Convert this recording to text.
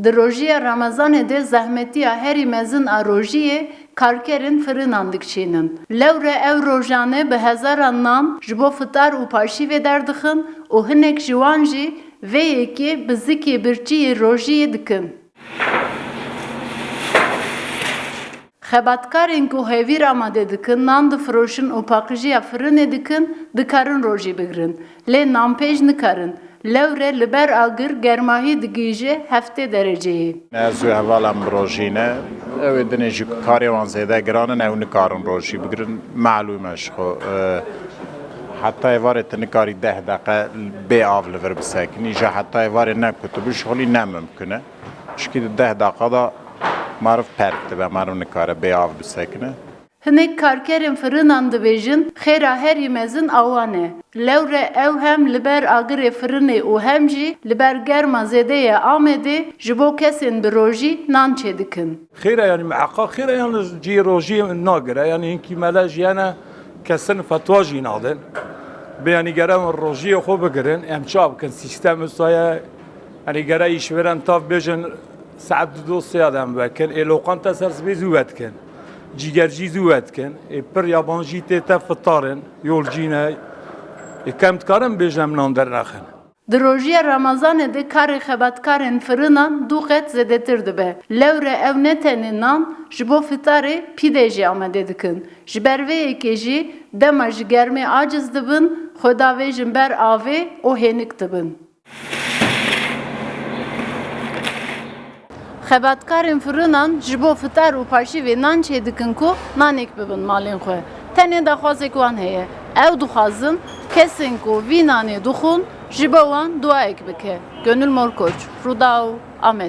Di rojiya Ramazanê de zehmetiya herî mezin a rojiyê karkerên firinan dikişînin. Lewre ew rojane bi hezaran nan ji bo fitar û paşîvê derdixin û hinek ji wan jî vê yekê bi zikê birçîyê rojiyê dikin. Xebatkarên ku hêvîr amade dikin, nan difiroşin û paqîjiya firinê dikin, dikarin rojî bigirin. Lê nanpêj nikarin. Lewre li ber agir germahî digîje 7 dereceyê. Ez û hevalan bi rojîne, ew ê dinê ji karê wan zêde giran in, ew nikarin rojî bigirin, malûm e ji xwe. Heta êvarê tu nikarî 10 deqe bê av li vir bisekinî, ji heta êvarê ne ku tu bişixulî ne mimkün e. Çikî di 10 deqa da mariv perk dibe, mariv nikare bê av bisekine. Hinek karkerên firinan dibêjin, xêra herî mezin awan e. Lewre ew hem li ber agirê firinê û hem jî li ber germa zêdeyê Amedê ji bo kesên bi rojî nan çêdikin. خير يعني معقا خير يعني جي روجي ناقرة يعني هنكي ملاج يعني كسن فتواجي نادن يعني جرام الروجي خو بقرن يعني شاب كان سيستم صايا يعني جرا يشورن طاف بيجن ساعات دو سيادم بكن لوقان تسرس بزوات كان جيجرجي زوات كان بر يابانجي تتا فطارن يولجينا كم تكارن بيجم ناندر نخن. Di rojiya Ramazanê de karê xebatkarên firinan du qet zêdetir dibe. Lewre ew ne tenê nan ji bo fitarê pîdê jî amade dikin. Ji ber vê yekê jî dema ji germê aciz dibin, xwedavê jin ber avê û hênik dibin. Xebatkarên firinan ji bo fitar û paşîvê nan çêdikin ku nanek bibin malên xwe. Tenê daxwazek wan heye. Ew dixwazin kesên ku vî nanê dixwin ji bo wan duayek bike. Gönül Morkoç, Ruda û Amed.